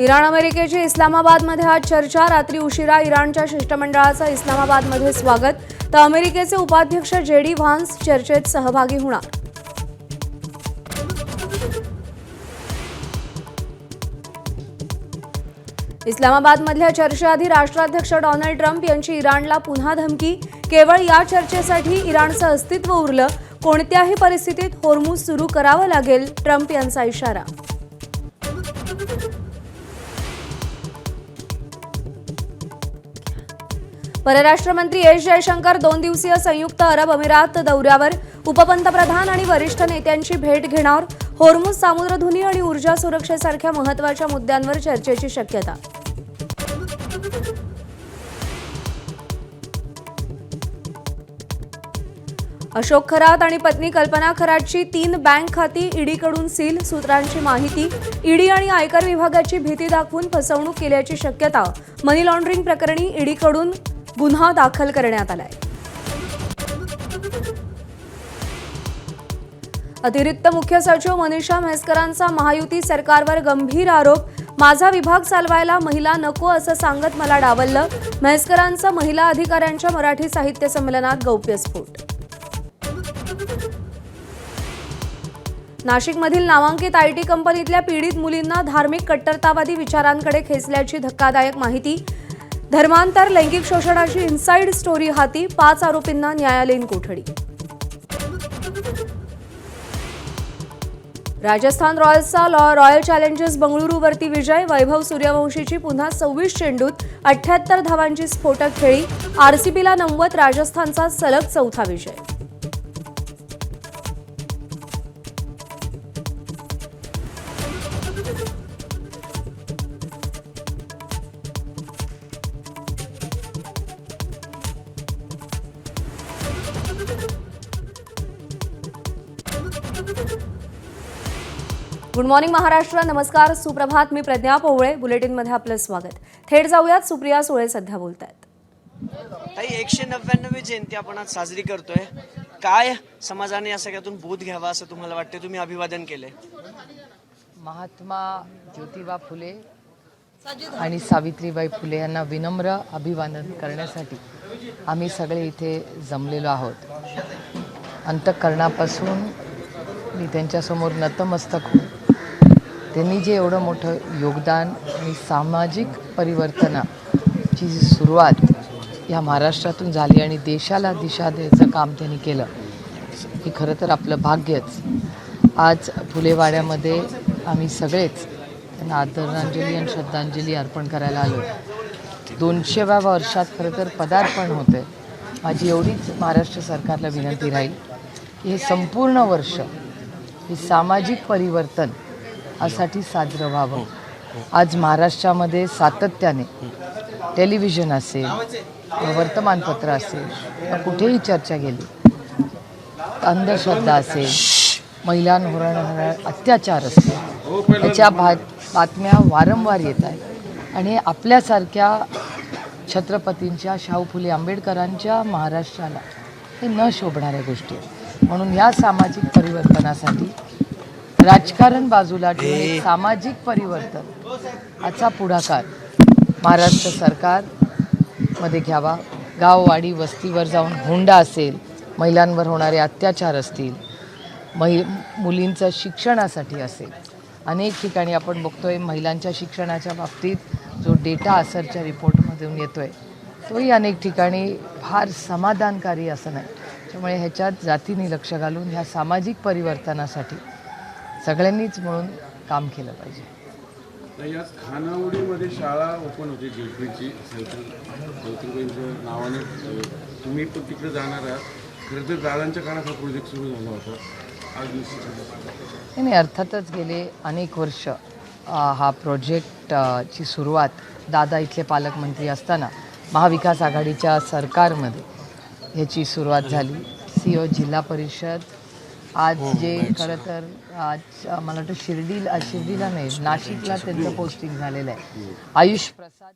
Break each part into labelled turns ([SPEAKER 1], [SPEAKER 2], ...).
[SPEAKER 1] Iran अमेरिकेची इस्लामाबादमध्ये आज चर्चा। रात्री उशिरा इराणच्या शिष्टमंडळाचं इस्लामाबादमध्ये स्वागत, तर अमेरिकेचे उपाध्यक्ष जेडी व्हान्स चर्चेत सहभागी होणार। इस्लामाबादमधल्या चर्चेआधी राष्ट्राध्यक्ष डोनाल्ड ट्रम्प यांची इराणला पुन्हा धमकी। केवळ या चर्चेसाठी इराणचं अस्तित्व उरलं, कोणत्याही परिस्थितीत होर्मुझ सुरू करावं लागेल, ट्रम्प यांचा इशारा। परराष्ट्र मंत्री एस जयशंकर 2 दिवसीय संयुक्त अरब अमिरात दौऱ्यावर। उपपंतप्रधान आणि वरिष्ठ नेत्यांची भेट घेणार। होर्मुझ सामुद्रधुनी आणि ऊर्जा सुरक्षेसारख्या महत्त्वाच्या मुद्द्यांवर चर्चेची शक्यता। अशोक खरात आणि पत्नी कल्पना खरातची 3 बँक खाती ईडीकडून सील। सूत्रांची माहिती, ईडी आणि आयकर विभागाची भीती दाखवून फसवणूक केल्याची शक्यता। मनी लॉन्ड्रिंग प्रकरणी ईडीकडून गुन्हा दाखल करण्यात आलाय। अतिरिक्त मुख्य सचिव मनीषा म्हैसकरांचा महायुती सरकारवर गंभीर आरोप। माझा विभाग चालवायला महिला नको असं सांगत मला डावललं। म्हैसकरांचा महिला अधिकाऱ्यांच्या मराठी साहित्य संमेलनात गौप्यस्फोट। नाशिकमधील नामांकित आयटी कंपनीतल्या पीडित मुलींना धार्मिक कट्टरतावादी विचारांकडे खेचल्याची धक्कादायक माहिती। धर्मांतर लैंगिक शोषणाची इनसाइड स्टोरी हाती। 5 आरोपींना न्यायालयीन कोठडी। राजस्थान रॉयल्सचा रॉयल चॅलेंजर्स बंगळुरूवरती विजय। वैभव सूर्यवंशीची पुन्हा 26 चेंडूत 78 धावांची स्फोटक खेळी। आरसीबीला 90, राजस्थानचा सलग 4था विजय। गुड मॉर्निंग महाराष्ट्र, नमस्कार, सुप्रभात। मी प्रज्ञा पोवळे, बुलेटिनमध्ये आपलं स्वागत। थेट जाऊयात, सुप्रिया सुळे सध्या बोलतायत।
[SPEAKER 2] 199वी जयंती आपण आज साजरी करतोय। काय समाजाने या सगळ्यातून बोध घ्यावा असं तुम्हाला वाटते? तुम्ही अभिवादन केले।
[SPEAKER 3] महात्मा ज्योतिबा फुले आणि सावित्रीबाई फुले यांना विनम्र अभिवादन करण्यासाठी आम्ही सगळे इथे जमलेलो आहोत। अंतःकरणापासून मी त्यांच्यासमोर नतमस्तक होऊन त्यांनी जे एवढं मोठं योगदान आणि सामाजिक परिवर्तनाची जी सुरुवात या महाराष्ट्रातून झाली आणि देशाला दिशा द्यायचं काम त्यांनी केलं, हे खरं तर आपलं भाग्यच। आज फुलेवाड्यामध्ये आम्ही सगळेच त्यांना आदरांजली आणि श्रद्धांजली अर्पण करायला आलो। 200व्या वर्षात खरं तर पदार्पण होतं आहे। माझी एवढीच महाराष्ट्र सरकारला विनंती राहील की हे संपूर्ण वर्ष हे सामाजिक परिवर्तन यासाठी साजरं व्हावं। आज महाराष्ट्रामध्ये सातत्याने टेलिव्हिजन असेल, वर्तमानपत्र असेल, कुठेही चर्चा गेली, अंधश्रद्धा असेल, महिलांवर होणारे अत्याचार असतील, याच्या बातम्या वारंवार येत आहेत आणि आपल्यासारख्या छत्रपतींच्या, शाहू फुले आंबेडकरांच्या महाराष्ट्राला हे न शोभणाऱ्या गोष्टी आहेत। म्हणून या सामाजिक परिवर्तनासाठी राजकारण बाजूला ठेवून सामाजिक परिवर्तन याचा पुढाकार महाराष्ट्र सरकारमध्ये घ्यावा। गाववाडी वस्तीवर जाऊन हुंडा असेल, महिलांवर होणारे अत्याचार असतील, मुलींचं शिक्षणासाठी असेल, अनेक ठिकाणी आपण बघतोय महिलांच्या शिक्षणाच्या बाबतीत जो डेटा असरच्या रिपोर्टमधून येतोय तोही अनेक ठिकाणी फार समाधानकारी असं नाही। त्यामुळे ह्याच्यात जातीने लक्ष घालून ह्या सामाजिक परिवर्तनासाठी सगळ्यांनीच म्हणून काम केलं पाहिजे।
[SPEAKER 4] याच खानावडीमध्ये शाळा ओपन होती जिल्पीची, सावित्रीबाईंच्या नावाने। तुम्ही पण तिकडे जाणार आहात। खरं तर दादांच्या काळात हा प्रोजेक्ट सुरू झाला होता। आज
[SPEAKER 3] नाही, अर्थातच गेले अनेक वर्ष हा प्रोजेक्टची सुरुवात दादा इथले पालकमंत्री असताना महाविकास आघाडीच्या सरकारमध्ये ह्याची सुरुवात झाली। सीओ जिल्हा परिषद आज जे खरं तर आज मला वाटतं शिर्डीला नाही, नाशिकला त्यांचं पोस्टिंग झालेलं आहे। आयुष प्रसाद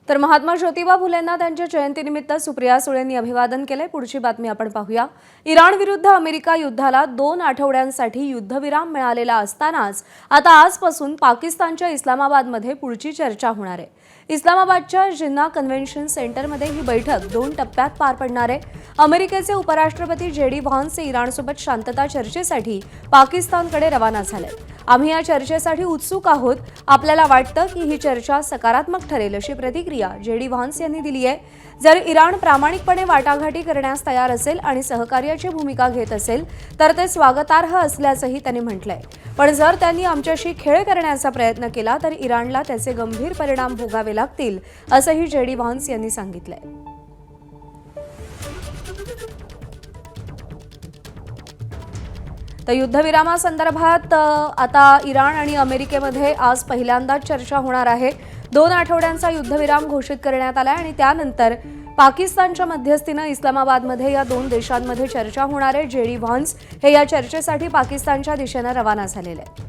[SPEAKER 1] तर महात्मा ज्योतिबा फुलेंना त्यांच्या जयंतीनिमित्त सुप्रिया सुळेंनी अभिवादन केले. पुढची बातमी आपण पाहूया. इराण विरुद्ध अमेरिका युद्धाला 2 आठवड्यांसाठी युद्धविराम मिळालेला असतानाच आता आजपासून पाकिस्तानच्या इस्लामाबादमध्ये पुढची चर्चा होणार आहे. इस्लामाबादच्या जिन्ना कन्व्हेन्शन सेंटरमध्ये ही बैठक 2 टप्प्यात पार पडणार आहे. अमेरिकेचे उपराष्ट्रपती JD व्हान्स इराणसोबत शांतता चर्चेसाठी पाकिस्तानकडे रवाना झाले. आम्ही या चर्चेसाठी उत्सुक आहोत. आपल्याला वाटतं की ही चर्चा सकारात्मक ठरेल अशी प्रतिक्रिया JD व्हान्स यांनी दिली आहे. जर इराण प्रामाणिकपणे वाटाघाटी करण्यास तयार असेल आणि सहकार्याची भूमिका घेत असेल तर ते स्वागतार्ह असल्याचंही त्यांनी म्हटलंय. पण जर त्यांनी आमच्याशी खेळ करण्याचा प्रयत्न केला तर इराणला त्याचे गंभीर परिणाम भोगावे लागतील असंही JD व्हान्स यांनी सांगितलंय. तर युद्धविरामासंदर्भात आता इराण आणि अमेरिकेमध्ये आज पहिल्यांदाच चर्चा होणार आहे. 2 आठवड्यांचा युद्धविराम घोषित करण्यात आला आणि त्यानंतर पाकिस्तानच्या मध्यस्थीनं इस्लामाबादमध्ये या 2 देशांमध्ये चर्चा होणार आहे. JD व्हान्स हे या चर्चेसाठी पाकिस्तानच्या दिशेनं रवाना झालेले आहेत.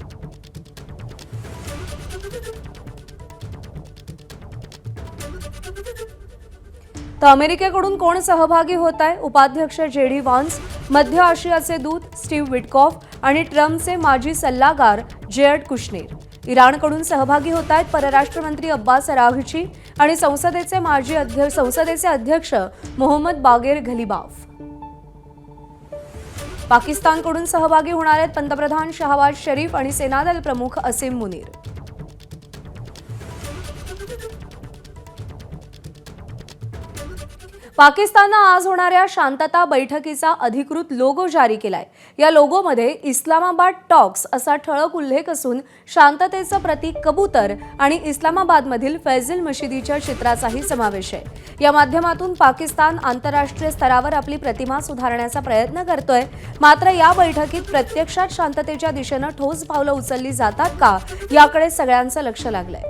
[SPEAKER 1] तर अमेरिकेकडून कोण सहभागी होत आहे? उपाध्यक्ष JD व्हान्स, मध्य आशियाचे दूत स्टीव्ह विटकॉफ आणि ट्रम्पचे माजी सल्लागार जेअर्ड कुशनेर. इराणकडून सहभागी होत आहेत परराष्ट्र मंत्री अब्बास अराघची आणि संसदेचे अध्यक्ष मोहम्मद बागेर घलिबाफ. पाकिस्तानकडून सहभागी होणार आहेत पंतप्रधान शहबाज शरीफ आणि सेनादल प्रमुख असीम मुनीर. पाकिस्ताननं आज होणाऱ्या शांतता बैठकीचा अधिकृत लोगो जारी केलाय. या लोगोमध्ये इस्लामाबाद टॉक्स असा ठळक उल्लेख असून शांततेचं प्रतीक कबूतर आणि इस्लामाबादमधील फैझल मशिदीच्या चित्राचाही समावेश आहे. या माध्यमातून पाकिस्तान आंतरराष्ट्रीय स्तरावर आपली प्रतिमा सुधारण्याचा प्रयत्न करतोय. मात्र या बैठकीत प्रत्यक्षात शांततेच्या दिशेनं ठोस पावलं उचलली जातात का याकडे सगळ्यांचं लक्ष लागलंय.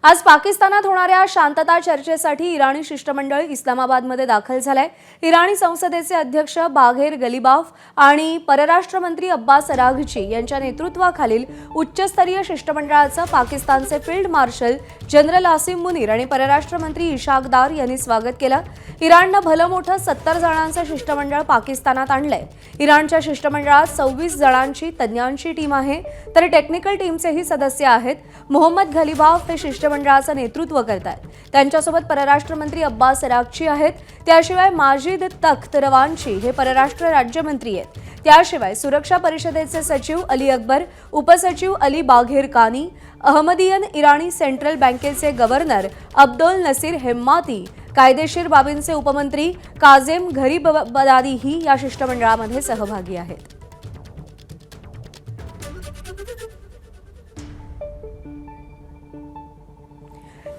[SPEAKER 1] आज पाकिस्तानात होणाऱ्या शांतता चर्चेसाठी इराणी शिष्टमंडळ इस्लामाबादमध्ये दाखल झालंय. इराणी संसदेचे अध्यक्ष बाघेर गलिबाफ आणि परराष्ट्र मंत्री अब्बास अराघची यांच्या नेतृत्वाखालील उच्चस्तरीय शिष्टमंडळाचं पाकिस्तानचे field marshal general Asim Munir आणि परराष्ट्र मंत्री इशाक दार यांनी स्वागत केलं. इराणनं भलं मोठं 70 जणांचं शिष्टमंडळ पाकिस्तानात आणलंय. इराणच्या शिष्टमंडळात 26 जणांची तज्ज्ञांची टीम आहे तर टेक्निकल टीमचेही सदस्य आहेत. मोहम्मद घलिबाफ हे शिष्टमंडळाचं नेतृत्व करतात. त्यांच्यासोबत परराष्ट्र मंत्री अब्बास अराघची आहेत. त्याशिवाय माजिद तख्त रवांची हे परराष्ट्र राज्यमंत्री आहेत. त्याशिवाय सुरक्षा परिषदेचे सचिव अली अकबर, उपसचिव अली बाघेर कानी, अहमदियन इराणी सेंट्रल बँकेचे गव्हर्नर अब्दुल नसीर हेम्माती, कायदेशीर बाबींचे उपमंत्री काझेम घरीबदादीही या शिष्टमंडळामध्ये सहभागी आहेत.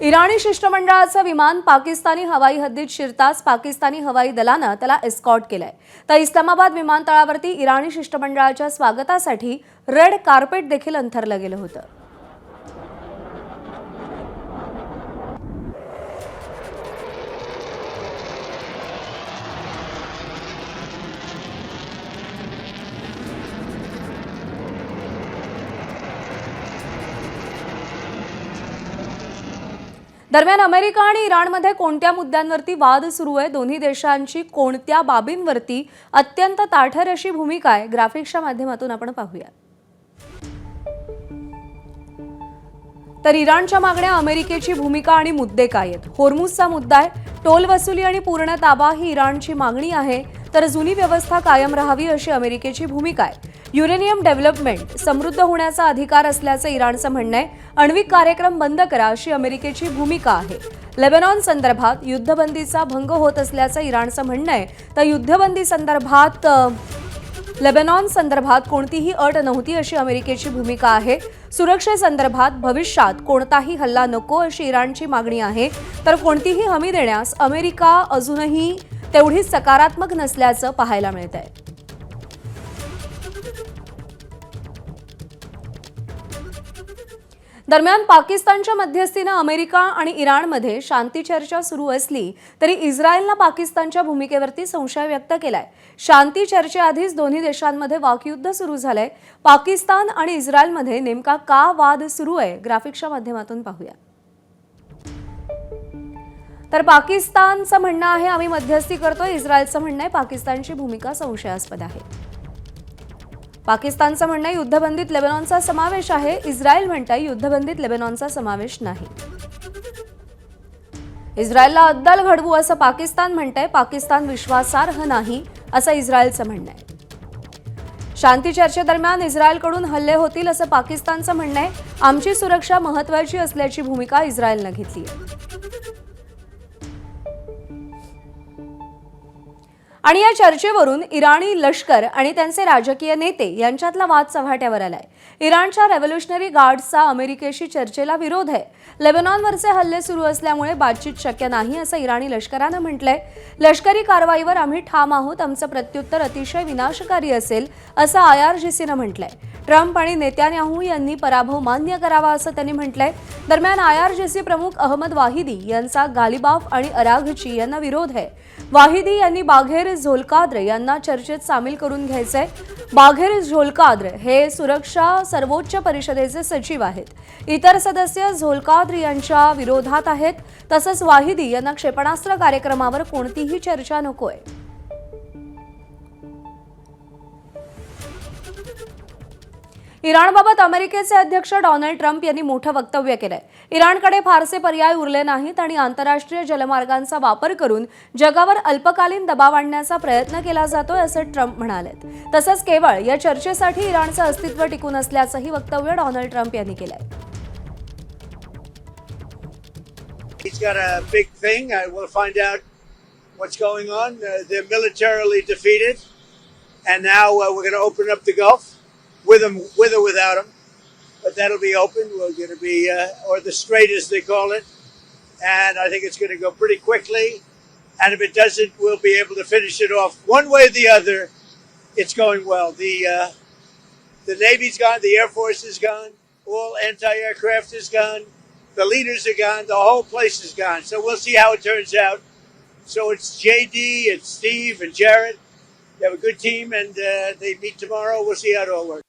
[SPEAKER 1] इराणी शिष्टमंडळाचं विमान पाकिस्तानी हवाई हद्दीत शिरताच पाकिस्तानी हवाई दलानं त्याला एस्कॉर्ट केलंय. तर इस्लामाबाद विमानतळावरती इराणी शिष्टमंडळाच्या स्वागतासाठी रेड कार्पेट देखील अंथरलं गेलं होतं. दरम्यान अमेरिका आणि इराणमध्ये कोणत्या मुद्द्यांवरती वाद सुरू आहे? दोन्ही देशांची कोणत्या बाबींवरती अत्यंत ताठर अशी भूमिका आहे? ग्राफिक्सच्या माध्यमातून आपण पाहूया. तर इराणच्या मागण्या, अमेरिकेची भूमिका आणि मुद्दे काय आहेत? होर्मुझचा मुद्दा आहे. टोल वसुली आणि पूर्ण ताबा ही इराणची मागणी आहे. तर जुनी व्यवस्था कायम राहावी अशी अमेरिकेची भूमिका आहे. युरेनियम डेव्हलपमेंट, समृद्ध होण्याचा अधिकार असल्याचं इराणचं म्हणणं आहे. आण्विक कार्यक्रम बंद करा अशी अमेरिकेची भूमिका आहे. लेबनॉन संदर्भात युद्धबंदीचा भंग होत असल्याचं इराणचं म्हणणं आहे. तर लेबनॉन संदर्भात कोणतीही अट नव्हती अशी अमेरिकेची भूमिका आहे. सुरक्षेसंदर्भात भविष्यात कोणताही हल्ला नको अशी इराणची मागणी आहे. तर कोणतीही हमी देण्यास अमेरिका अजूनही तेवढीच सकारात्मक नसल्याचं पाहायला मिळतंय. दरम्यान पाकिस्तानच्या मध्यस्थीनं अमेरिका आणि इराणमध्ये शांती चर्चा सुरू असली तरी इस्रायलनं पाकिस्तानच्या भूमिकेवरती संशय व्यक्त केलाय. शांती चर्चेआधीच दोन्ही देशांमध्ये वाकयुद्ध सुरू झालंय. पाकिस्तान आणि इस्रायलमध्ये नेमका का वाद सुरू आहे, ग्राफिक्सच्या माध्यमातून पाहूया. तर पाकिस्तानचं म्हणणं आहे आम्ही मध्यस्थी करतोय, इस्रायलचं म्हणणं आहे पाकिस्तानची भूमिका संशयास्पद आहे. पाकिस्तानचं म्हणणं आहे युद्धबंदीत लेबनॉनचा समावेश आहे, इस्रायल म्हणतंय युद्धबंदीत लेबनॉनचा समावेश नाही. इस्रायलला अद्दल घडवू असं पाकिस्तान म्हणतंय, पाकिस्तान विश्वासार्ह नाही असं इस्रायलचं म्हणणं आहे. शांती चर्चेदरम्यान इस्रायलकडून हल्ले होतील असं पाकिस्तानचं म्हणणं आहे. आमची सुरक्षा महत्त्वाची असल्याची भूमिका इस्रायलनं घेतली आहे. आणि या चर्चेवरून इराणी लष्कर आणि त्यांचे राजकीय नेते यांच्यातला वाद चव्हाट्यावर आलाय. इराणच्या रेव्होल्युशनरी गार्ड्सचा अमेरिकेशी चर्चेला विरोध आहे. लेबनॉनवरचे हल्ले सुरू असल्यामुळे बातचीत शक्य नाही असं इराणी लष्करानं म्हटलंय. लष्करी कारवाईवर आम्ही ठाम आहोत, आमचं प्रत्युत्तर अतिशय विनाशकारी असेल असं IRGCनं म्हटलंय. ट्रम्प आणि नेत्यान्याहू यांनी पराभव मान्य करावा असं त्यांनी म्हटलंय. दरम्यान IRGC प्रमुख अहमद वाहिदी यांचा गालिबाफ आणि अराघची यांना विरोध आहे. वाहिदी यांनी बाघेर झोलकाद्र यांना चर्चेत सामील करून घ्यायचंय. बाघेर झोलकाद्र हे सुरक्षा सर्वोच्च परिषदेचे सचिव आहेत. इतर सदस्य झोलकाद्र यांच्या विरोधात आहेत. तसंच वाहिदी यांना क्षेपणास्त्र कार्यक्रमावर कोणतीही चर्चा नकोय. इराणबाबत अमेरिकेचे अध्यक्ष डोनाल्ड ट्रम्प यांनी मोठं वक्तव्य केलंय. इराणकडे फारसे पर्याय उरले नाहीत आणि आंतरराष्ट्रीय जलमार्गांचा वापर करून जगावर अल्पकालीन दबाव आणण्याचा प्रयत्न केला जातोय असं ट्रम्प म्हणालेत. तसंच केवळ या चर्चेसाठी इराणचं अस्तित्व टिकून असल्याचंही वक्तव्य डोनाल्ड ट्रम्प यांनी केलंय.
[SPEAKER 5] He's got a big thing. We'll find out what's going on. They're militarily defeated, and now we're going to open up the Gulf. With or without them, but that'll be open. We're going to be, or the Strait as they call it, and I think it's going to go pretty quickly. And if it doesn't, we'll be able to finish it off one way or the other. It's going well. The Navy's gone, the Air Force is gone, all anti-aircraft is gone, the leaders are gone, the whole place is gone. So we'll see how it turns out. So it's JD, it's Steve, and Jared. They have a good team, and they meet tomorrow. We'll see how it all works.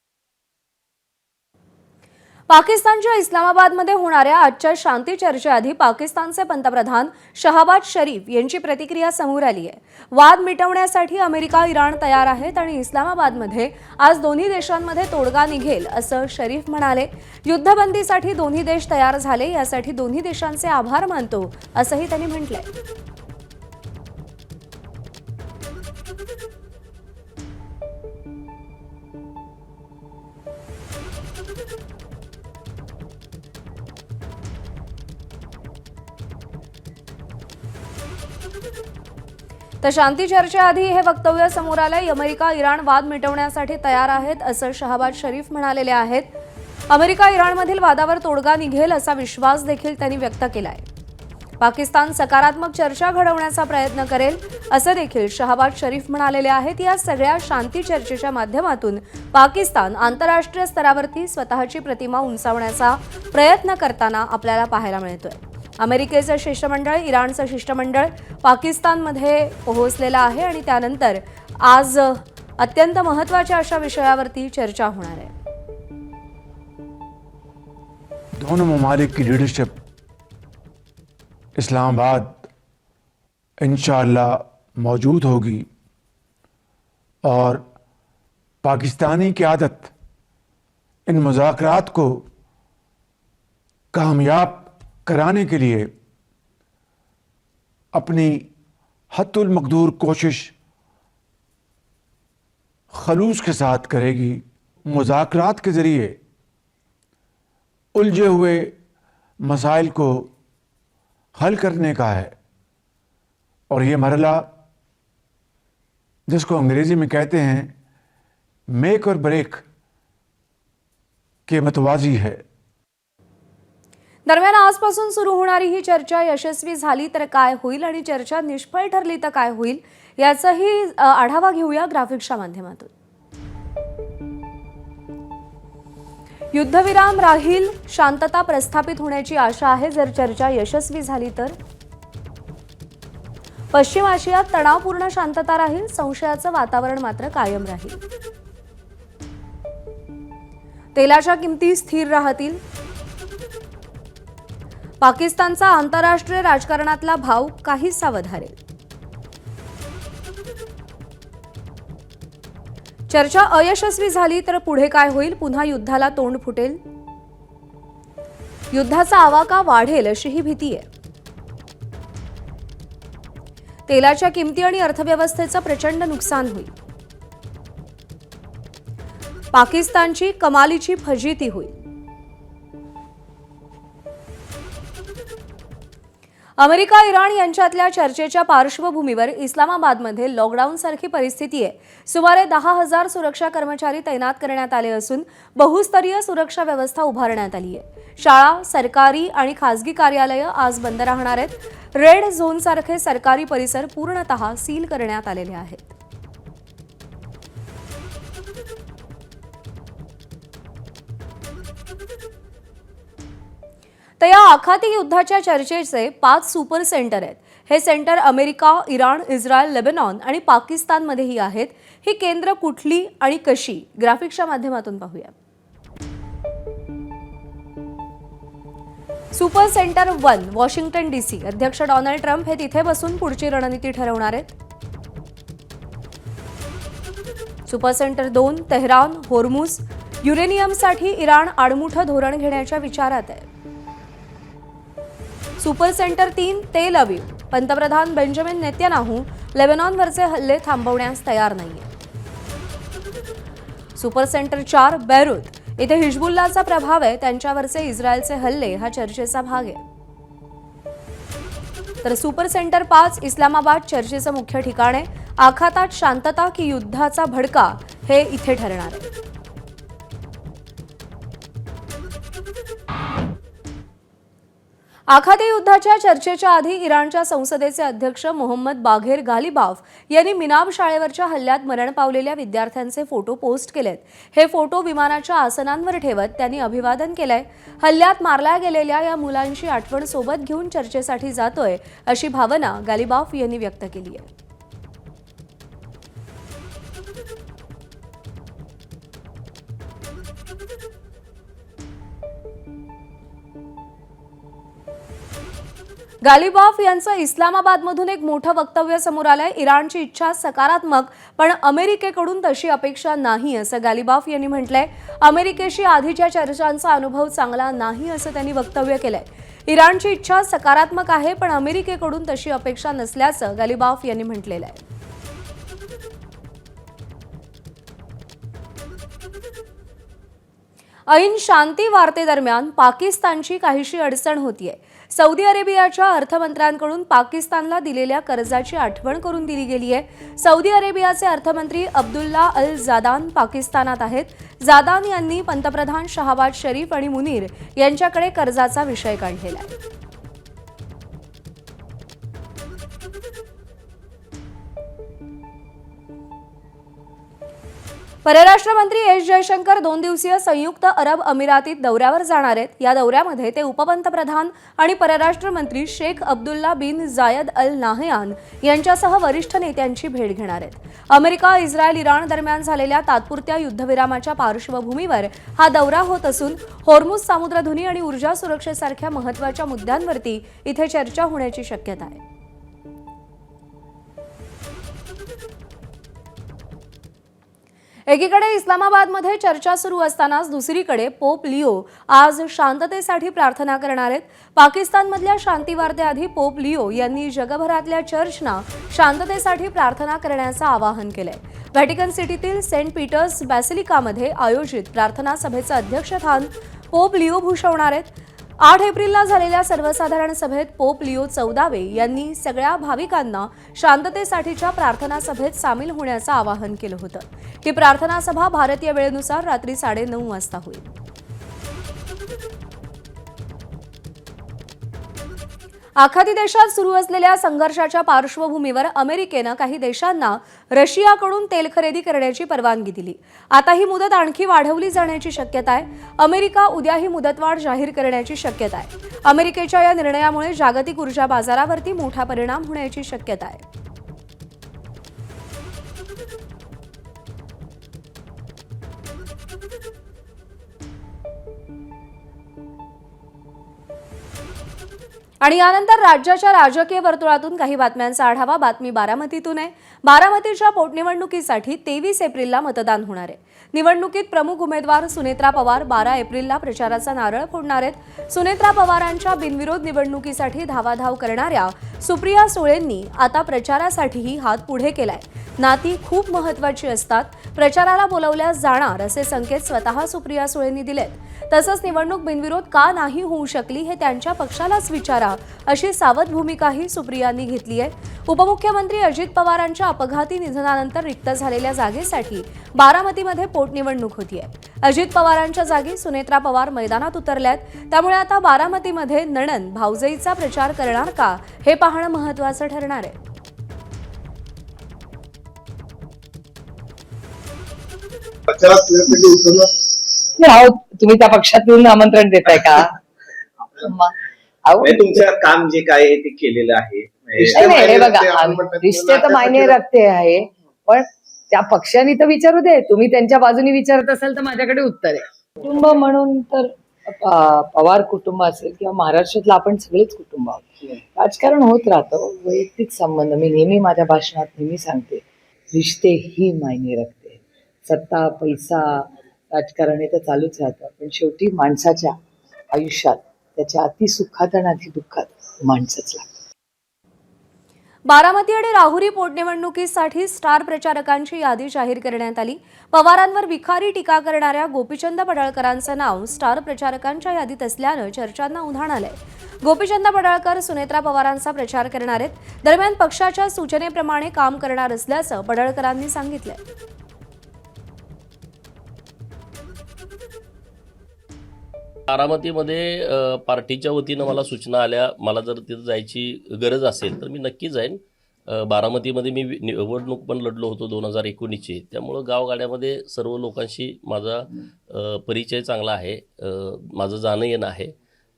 [SPEAKER 1] पाकिस्तानच्या इस्लामाबादमध्ये होणाऱ्या आजच्या शांती चर्चेआधी पाकिस्तानचे पंतप्रधान शहबाज शरीफ यांची प्रतिक्रिया समोर आली आहे. वाद मिटवण्यासाठी अमेरिका, इराण तयार आहेत आणि इस्लामाबादमध्ये आज दोन्ही देशांमध्ये तोडगा निघेल असं शरीफ म्हणाले. युद्धबंदीसाठी दोन्ही देश तयार झाले, यासाठी दोन्ही देशांचे आभार मानतो असंही त्यांनी म्हटलंय. तर शांती चर्चेआधी हे वक्तव्य समोर आलंय. अमेरिका, इराण वाद मिटवण्यासाठी तयार आहेत असं शहबाज शरीफ म्हणालेले आहेत. अमेरिका इराणमधील वादावर तोडगा निघेल असा विश्वास देखील त्यांनी व्यक्त केलाय. पाकिस्तान सकारात्मक चर्चा घडवण्याचा प्रयत्न करेल असं देखील शहबाज शरीफ म्हणालेले आहेत. या सगळ्या शांती चर्चेच्या माध्यमातून पाकिस्तान आंतरराष्ट्रीय स्तरावरती स्वतःची प्रतिमा उंचावण्याचा प्रयत्न करताना आपल्याला पाहायला मिळतोय. अमेरिकेचं शिष्टमंडळ, इराणचं शिष्टमंडळ पाकिस्तानमध्ये पोहोचलेलं आहे आणि त्यानंतर आज अत्यंत महत्त्वाच्या अशा विषयावरती चर्चा होणार आहे.
[SPEAKER 6] दोनों ममालिक की लीडरशिप इस्लामाबाद इंशाअल्लाह मौजूद होगी और पाकिस्तानी क़यादत इन मुज़ाकरात को कामयाब कराने के लिए अपनी हद्दुल मक़दूर कोशिश खलूस के साथ करेगी. मुज़ाकरात के ज़रिए उलझे हुए मसाइल को हल करने का है और ये मरला जिसको अंग्रेज़ी में कहते हैं मेक और ब्रेक के मतवाजी है.
[SPEAKER 1] दरम्यान आजपासून सुरू होणारी ही चर्चा यशस्वी झाली तर काय होईल आणि चर्चा निष्फळ ठरली तर काय होईल याचाही आढावा घेऊया ग्राफिक्सच्या माध्यमातून. युद्धविराम राहील, शांतता प्रस्थापित होण्याची आशा आहे जर चर्चा यशस्वी झाली तर. पश्चिम आशियात तणावपूर्ण शांतता राहील, संशयाचं वातावरण मात्र कायम राहील. तेलाच्या किमती स्थिर राहतील. पाकिस्तानचा आंतरराष्ट्रीय राजकारणातला भाव काहीसा वधारेल. चर्चा अयशस्वी झाली तर पुढे काय होईल? पुन्हा युद्धाला तोंड फुटेल. युद्धाचा आवाका वाढेल अशी ही भीती आहे. तेलाच्या किमती आणि अर्थव्यवस्थेचं प्रचंड नुकसान होईल. पाकिस्तानची कमालीची फजिती होईल. अमेरिका इराण यांच्यातल्या चर्चेच्या पार्श्वभूमीवर इस्लामाबादमध्ये लॉकडाऊनसारखी परिस्थिती आहे. सुमारे 10,000 सुरक्षा कर्मचारी तैनात करण्यात आले असून बहुस्तरीय सुरक्षा व्यवस्था उभारण्यात आली आहे. शाळा, सरकारी आणि खासगी कार्यालयं आज बंद राहणार आहेत. रेड झोनसारखे सरकारी परिसर पूर्णतः सील करण्यात आलेले आहेत. तर या आखाती युद्धाच्या चर्चेचे 5 सुपर सेंटर आहेत. हे centre America, Iran, Israel, Lebanon आणि पाकिस्तानमध्येही आहेत. ही केंद्र कुठली आणि कशी? ग्राफिक्सच्या माध्यमातून पाहूया. Super center 1 Washington DC. अध्यक्ष डोनाल्ड ट्रम्प हे तिथे बसून पुढची रणनीती ठरवणार आहेत. सुपर सेंटर 2 तेहरान, होर्मुझ. युरेनियमसाठी इराण आडमुठं धोरण घेण्याच्या विचारात आहे. सुपर सेंटर 3 तेल अवीव. पंतप्रधान बेंजामिन नेतन्याहू लेबनॉनवरचे हल्ले थांबवण्यास तयार नाहीये. Super centre 4 Beirut. इथे हिजबुल्लाचा प्रभाव आहे, त्यांच्यावरचे इस्रायलचे हल्ले हा चर्चेचा भाग आहे. तर सुपर सेंटर 5 इस्लामाबाद चर्चेचं मुख्य ठिकाण आहे. आखातात शांतता की युद्धाचा भडका हे इथे ठरणार आहे. आखाती युद्धाच्या चर्चेच्या आधी इराणच्या संसदेचे अध्यक्ष मोहम्मद बाघेर गालिबाफ यांनी मिनाब शाळेवरच्या हल्ल्यात मरण पावलेल्या विद्यार्थ्यांचे फोटो पोस्ट केलेत. हे फोटो विमानाच्या आसनांवर ठेवत त्यांनी अभिवादन केलंय. हल्ल्यात मारल्या गेलेल्या या मुलांची आठवण सोबत घेऊन चर्चेसाठी जातोय अशी भावना गालिबाफ यांनी व्यक्त केली आहे. गालिबाफ यांचं इस्लामाबादमधून एक मोठं वक्तव्य समोर आलंय. इराणची इच्छा सकारात्मक, पण अमेरिकेकडून तशी अपेक्षा नाही असं गालिबाफ यांनी म्हटलंय. अमेरिकेशी आधीच्या चर्चांचा अनुभव चांगला नाही असं त्यांनी वक्तव्य केलंय. इराणची इच्छा सकारात्मक आहे, पण अमेरिकेकडून तशी अपेक्षा नसल्याचं गालिबाफ यांनी म्हटलेलं आहे. ऐन शांती वार्तेदरम्यान पाकिस्तानची काहीशी अडचण होतीये. सौदी अरेबियाच्या अर्थमंत्र्यांकडून पाकिस्तानला दिलेल्या कर्जाची आठवण करून दिली गेली आहे. सौदी अरेबियाचे अर्थमंत्री अब्दुल्ला अल जादान पाकिस्तानात आहेत. जादान यांनी पंतप्रधान शहबाज शरीफ आणि मुनीर यांच्याकडे कर्जाचा विषय काढलेला आहे. परराष्ट्र मंत्री एस जयशंकर 2 दिवसीय संयुक्त अरब अमिरातीत दौऱ्यावर जाणार आहेत. या दौऱ्यामध्ये ते उपपंतप्रधान आणि परराष्ट्र मंत्री शेख अब्दुल्ला बिन जायद अल नाहयान यांच्यासह वरिष्ठ नेत्यांची भेट घेणार आहेत. अमेरिका, इस्रायल, इराण दरम्यान झालेल्या तात्पुरत्या युद्धविरामाच्या पार्श्वभूमीवर हा दौरा होत असून होर्मुझ सामुद्रधुनी आणि ऊर्जा सुरक्षेसारख्या महत्त्वाच्या मुद्द्यांवरती इथे चर्चा होण्याची शक्यता आहे. एकीकडे इस्लामाबादमध्ये चर्चा सुरू असतानाच दुसरीकडे पोप लिओ आज शांततेसाठी प्रार्थना करणार आहेत. पाकिस्तानमधल्या शांतीवार्तेआधी पोप लिओ यांनी जगभरातल्या चर्चना शांततेसाठी प्रार्थना करण्याचं आवाहन केलंय. व्हॅटिकन सिटीतील सेंट पीटर्स बॅसिलिकामध्ये आयोजित प्रार्थना सभेचं अध्यक्षस्थान पोप लिओ भूषवणार आहेत. 8 एप्रिलला झालेल्या सर्वसाधारण सभेत पोप लिओ 14वे यांनी सगळ्या भाविकांना शांततेसाठीच्या प्रार्थना सभेत सामील होण्याचं आवाहन केलं होतं. ही प्रार्थना सभा भारतीय वेळेनुसार रात्री 9:30 वाजता होईल. आखाती देशात सुरू असलेल्या संघर्षाच्या पार्श्वभूमीवर अमेरिकेनं काही देशांना रशियाकडून तेल खरेदी करण्याची परवानगी दिली. आता ही मुदत आणखी वाढवली जाण्याची शक्यता आहे. अमेरिका उद्या ही मुदतवाढ जाहीर करण्याची शक्यता आहे. अमेरिकेच्या या निर्णयामुळे जागतिक ऊर्जा बाजारावरती मोठा परिणाम होण्याची शक्यता आहे. आणि यानंतर राज्याच्या राजकीय वर्तुळातून काही बातम्यांचा आढावा. बातमी बारामतीतून आहे. बारामतीच्या पोटनिवडणुकीसाठी 23 एप्रिलला मतदान होणार आहे. निवडणुकीत प्रमुख उमेदवार सुनेत्रा पवार 12 एप्रिलला प्रचाराचा नारळ फोडणार आहेत. सुनेत्रा पवारांच्या बिनविरोध निवडणुकीसाठी धावाधाव करणाऱ्या सुप्रिया सुळेंनी आता प्रचारासाठीही हात पुढे केलाय. नाती खूप महत्त्वाची असतात, प्रचाराला बोलवल्या जाणार असे संकेत स्वतः सुप्रिया सुळेंनी दिलेत. तसंच निवडणूक बिनविरोध का नाही होऊ शकली हे त्यांच्या पक्षालाच विचारा अशी सावध भूमिकाही सुप्रियांनी घेतली आहे. उपमुख्यमंत्री अजित पवारांच्या अपघाती निधनानंतर रिक्त झालेल्या जागेसाठी बारामतीमध्ये पोटनिवडणूक होतीये. अजित पवारांच्या जागी सुनेत्रा पवार मैदानात उतरल्यात. त्यामुळे आता बारामतीमध्ये नणंद भाऊजाईचा प्रचार करणार का हे पाहणं महत्त्वाचं ठरणार आहे.
[SPEAKER 3] तुम्ही त्या पक्षातून आमंत्रण देताय का?
[SPEAKER 7] म्हणजे तुमचं काम जे काय आहे ते केलेलं आहे.
[SPEAKER 3] नाही, हे बघा, रिश्ते तर मायने रखते आहे, पण त्या पक्षाने तर विचारू दे. तुम्ही त्यांच्या बाजूने विचारत असाल तर माझ्याकडे उत्तर आहे. कुटुंब म्हणून तर पवार कुटुंब असेल किंवा महाराष्ट्रातलं आपण सगळेच कुटुंब आहोत. राजकारण होत राहतं, वैयक्तिक संबंध. मी नेहमी माझ्या भाषणात नेहमी सांगते, रिश्ते ही मायने रखते. सत्ता, पैसा, राजकारण हे तर चालूच राहतं, पण शेवटी माणसाच्या आयुष्यात त्याच्या अतिसुखात आणि अतिदुःखात माणसंच लागतं.
[SPEAKER 1] बारामती आणि राहुरी पोटनिवडणुकीसाठी स्टार प्रचारकांची यादी जाहीर करण्यात आली. पवारांवर विखारी टीका करणाऱ्या गोपीचंद पडळकरांचं नाव स्टार प्रचारकांच्या यादीत असल्यानं चर्चांना उधाण आलंय. गोपीचंद पडळकर सुनेत्रा पवारांचा प्रचार करणार आहेत. दरम्यान पक्षाच्या सूचनेप्रमाणे काम करणार असल्याचं पडळकरांनी सांगितलंय.
[SPEAKER 8] बारामतीमध्ये पार्टीच्या वतीनं मला सूचना आल्या. मला जर तिथं जायची गरज असेल तर मी नक्की जाईन. बारामतीमध्ये मी निवडणूक पण लढलो होतो 2019ची. त्यामुळं गावगाड्यामध्ये सर्व लोकांशी माझा परिचय चांगला आहे. माझं जाणं येणं आहे.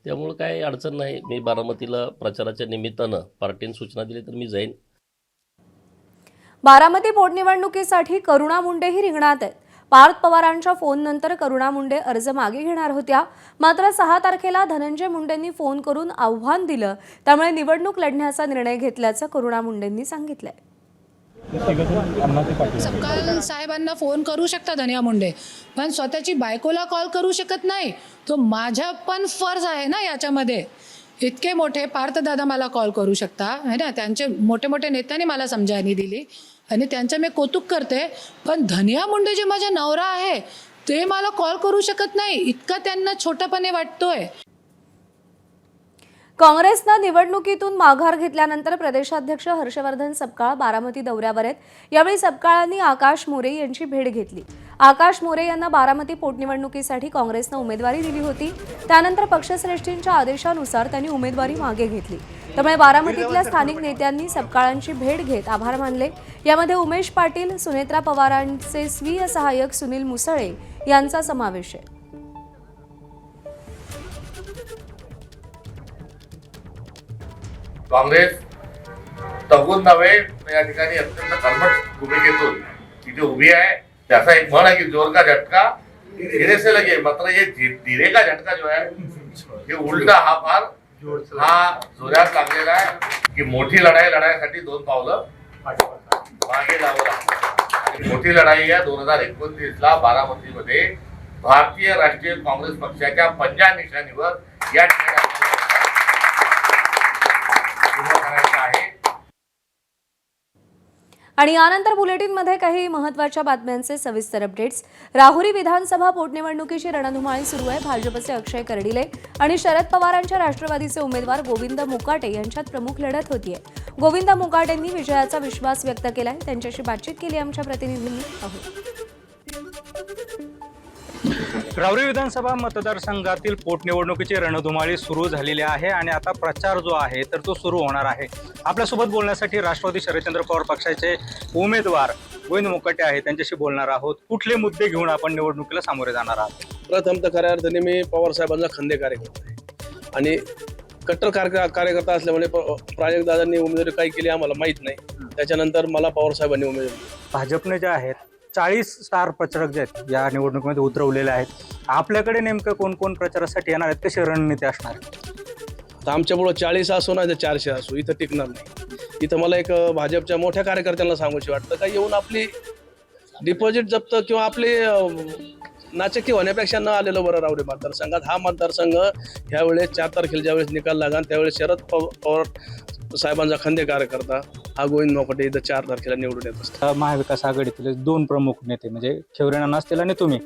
[SPEAKER 8] त्यामुळं काही अडचण नाही. मी बारामतीला प्रचाराच्या निमित्तानं पार्टीने सूचना दिली तर मी जाईन.
[SPEAKER 1] बारामती पोटनिवडणुकीसाठी करुणा मुंडेही रिंगणात आहेत. पार्थ पवारांच्या फोननंतर करुणा मुंडे अर्ज मागे घेणार होत्या. मात्र 6 तारखेला धनंजय मुंडेंनी फोन करून आव्हान दिलं. त्यामुळे निवडणूक लढण्याचा निर्णय घेतल्याचं करुणा मुंडेंनी सांगितलंय.
[SPEAKER 9] सपकाळ साहेबांना फोन करू शकता धनया मुंडे, पण स्वतःची बायकोला कॉल करू शकत नाही. तो माझा पण फर्ज आहे ना याच्यामध्ये. इतके मोठे पार्थदादा मला कॉल करू शकता है ना. त्यांचे मोठे मोठे नेत्यांनी मला समजावणी दिली आणि त्यांचं मी कौतुक करते. पण धनिया मुंडे जे माझा नवरा आहे ते मला कॉल करू शकत नाही. इतका त्यांना छोटापणे वाटतोय.
[SPEAKER 1] काँग्रेसनं निवडणुकीतून माघार घेतल्यानंतर प्रदेशाध्यक्ष हर्षवर्धन सपकाळ बारामती दौऱ्यावर आहेत. यावेळी सपकाळांनी आकाश मोरे यांची भेट घेतली. आकाश मोरे यांना बारामती पोटनिवडणुकीसाठी काँग्रेसनं उमेदवारी दिली होती. त्यानंतर पक्षश्रेष्ठींच्या आदेशानुसार त्यांनी उमेदवारी मागे घेतली. त्यामुळे बारामतीतल्या स्थानिक नेत्यांनी सपकाळांची भेट घेत आभार मानले. यामध्ये उमेश पाटील, सुनेत्रा पवारांचे स्वीय सहाय्यक सुनील मुसळे यांचा समावेश आहे.
[SPEAKER 10] काँग्रेस तगून नव्हे या ठिकाणी अत्यंत कर्मठ भूमिकेतून तिथे उभी आहे. त्याचा एक म्हण आहे की जोर का झटका धीरे से लगे, मात्र ये धीरे का झटका जो है हे उलटा हा फार जोरात लागलेला आहे की मोठी लढाई लढायसाठी 2 पावलं मागे जावं लागतं. मोठी लढाई आहे 2029ला बारामतीमध्ये भारतीय राष्ट्रीय काँग्रेस पक्षाच्या पंजा निशाणीवर या ठिकाणी आहे.
[SPEAKER 1] आणि यानंतर बुलेटिनमध्ये काही महत्त्वाच्या बातम्यांचे सविस्तर अपडेट्स. राहुरी विधानसभा पोटनिवडणुकीची रणधुमाळी सुरू आहे. भाजपचे अक्षय कर्डिले आणि शरद पवारांच्या राष्ट्रवादीचे उमेदवार गोविंद मुकाटे यांच्यात प्रमुख लढत होतीये. गोविंद मुकाटेंनी विजयाचा विश्वास व्यक्त केलाय. त्यांच्याशी बातचीत केली आमच्या प्रतिनिधींनी.
[SPEAKER 11] रावरी विधानसभा मतदारसंघातील पोटनिवडणुकीची रणधुमाळी सुरू झालेली आहे आणि आता प्रचार जो आहे तर तो सुरू होणार आहे. आपल्यासोबत बोलण्यासाठी राष्ट्रवादी शरदचंद्र पवार पक्षाचे उमेदवार गोविंद मुकटे आहेत, त्यांच्याशी बोलणार आहोत. कुठले मुद्दे घेऊन आपण निवडणुकीला सामोरे जाणार आहात?
[SPEAKER 12] प्रथम तर खऱ्या अर्थाने मी पवार साहेबांचा खंदे कार्यकर्ता आहे आणि कट्टर कार्यकर्ता असल्यामुळे प्राजक्तदादांनी उमेदवारी काही केली आम्हाला माहीत नाही. त्याच्यानंतर मला पवार साहेबांनी उमेदवारी
[SPEAKER 11] भाजपने जे आहेत 40 स्टार प्रचारक जे आहेत या निवडणुकीमध्ये उतरवलेले आहेत. आपल्याकडे नेमकं कोण कोण प्रचारासाठी येणार आहेत, कशी रणनीती असणार आहे?
[SPEAKER 12] तर आमच्यापुढं 40 असो ना तर 400 असो, इथं टिकणार नाही. इथं मला एक भाजपच्या मोठ्या कार्यकर्त्यांना सांगूशी वाटतं का येऊन आपली डिपॉझिट जप्त किंवा आपले नाचक्की होण्यापेक्षा न आलेलं बरं रावरी मतदारसंघात. हा मतदारसंघ ह्यावेळेस 4 तारखेला ज्यावेळेस निकाल लागला त्यावेळेस शरद पवार साहेबांचा खंदे कार्यकर्ता हा गोविंद मुकटे इथं 4 तारखेला निवडून येत असतात.
[SPEAKER 11] महाविकास आघाडीतील 2 प्रमुख नेते म्हणजे खैरे नाना असतील आणि तुम्ही,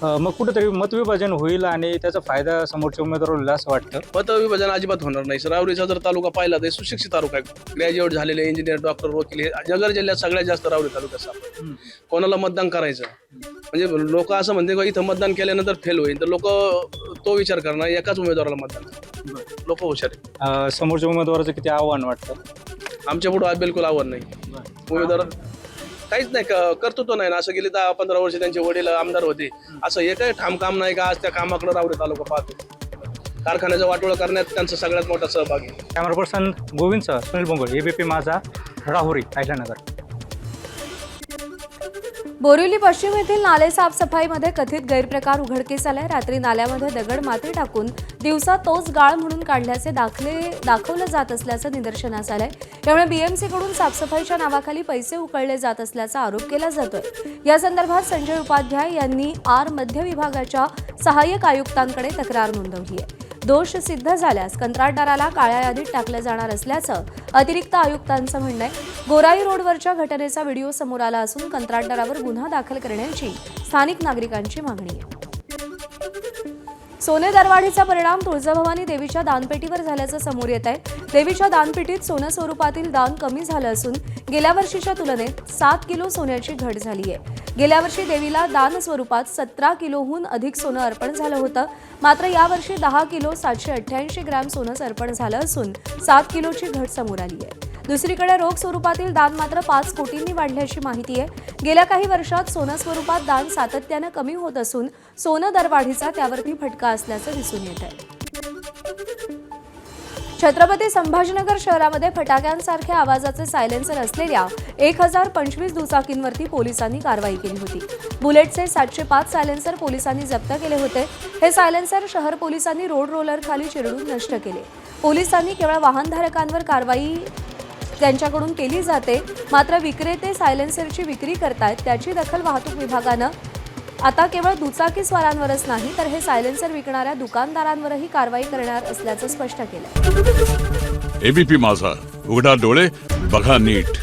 [SPEAKER 11] मग कुठेतरी मतविभाजन होईल आणि त्याचा फायदा समोरच्या उमेदवाराला होईल असं वाटतं?
[SPEAKER 12] मतविभाजन अजिबात होणार नाही. रावरीचा जर तालुका पाहिला तर सुशिक्षित तालुका आहे. ग्रॅज्युएट झालेले इंजिनियर, डॉक्टर, वकील हे नगर जिल्ह्यात सगळ्यात जास्त रावरी तालुक्यात सापडतात. कोणाला मतदान करायचं म्हणजे लोक असं म्हणते का इथं मतदान केल्यानंतर फेल होईल, तर लोक तो विचार करणार एकाच उमेदवाराला मतदान. लोक हुशार आहेत.
[SPEAKER 11] समोरच्या उमेदवाराचं किती आव्हान वाटतं?
[SPEAKER 12] आमच्या पुढे बिलकुल आव्हान नाही. उमेदवार काहीच नाही, कर्तृत्व नाही ना. असं गेले 10-15 वर्ष त्यांचे वडील आमदार होते, असं एकही ठाम काम नाही का आज त्या कामाकडे रावरी तालुका पाहतो. कारखान्याचं वाटोळं करण्यात त्यांचा सगळ्यात मोठा सहभाग आहे.
[SPEAKER 11] कॅमेरा पर्सन गोविंदसह सुनील बोंगळ, एबीपी माझा, राहुरी, अहिल्यानगर.
[SPEAKER 1] बोरिवली पश्चिम येथील नाले साफसफाईमध्ये कथित गैरप्रकार उघडकीस आलाय. रात्री नाल्यामध्ये दगड माती टाकून दिवसा तोच गाळ म्हणून काढल्याचे दाखवलं जात असल्याचं निदर्शनास आलंय. त्यामुळे बीएमसीकडून साफसफाईच्या नावाखाली पैसे उकळले जात असल्याचा आरोप केला जातोय. या संदर्भात संजय उपाध्याय यांनी आर मध्य विभागाच्या सहाय्यक आयुक्तांकडे तक्रार नोंदवली आहे. दोष सिद्ध झाल्यास कंत्राटदाराला काळ्या यादीत टाकलं जाणार असल्याचं अतिरिक्त आयुक्तांचं म्हणणं आहे. गोराई रोडवरच्या घटनेचा व्हिडिओ समोर आला असून कंत्राटदारावर गुन्हा दाखल करण्याची स्थानिक नागरिकांची मागणी आहे. सोने दरवाढीचा परिणाम तुळजाभवानी देवीच्या दानपेटीवर झाल्याचं समोर येत आहे. देवीच्या दानपेटीत सोनं स्वरूपातील दान कमी झालं असून गेल्या वर्षीच्या तुलनेत 7 किलो सोन्याची घट झाली आहे. गेल्या वर्षी देवीला दान स्वरूपात 17 किलोहून अधिक सोनं अर्पण झालं होतं. मात्र यावर्षी 10 किलो 788 ग्रॅम सोनं अर्पण झालं असून 7 किलोची घट समोर आली आहे. दुसरीकडे रोख स्वरूपातील दान मात्र 5 कोटींनी वाढल्याची माहिती आहे. गेल्या काही वर्षात सोनं स्वरूपात दान सातत्यानं कमी होत असून सोनं दरवाढीचा त्यावरती फटका असल्याचं दिसून येत आहे. छत्रपती संभाजीनगर शहरामध्ये फटाक्यांसारख्या आवाजाचे सायलेन्सर असलेल्या 1025 दुचाकींवरती पोलिसांनी कारवाई केली होती. बुलेटचे 705 सायलेन्सर पोलिसांनी जप्त केले होते. हे सायलेन्सर शहर पोलिसांनी रोड रोलर खाली चिरडून नष्ट केले. पोलिसांनी केवळ वाहनधारकांवर कारवाई त्यांच्याकडून केली जाते, मात्र विक्रेते सायलेन्सरची विक्री करतायत त्याची दखल वाहतूक विभागानं आता केवळ दुचाकीस्वारांवरच नाही तर हे सायलेन्सर विकणाऱ्या दुकानदारांवरही कारवाई करणार असल्याचं स्पष्ट केलं.
[SPEAKER 13] एबीपी माझा, उघडा डोळे बघा नीट.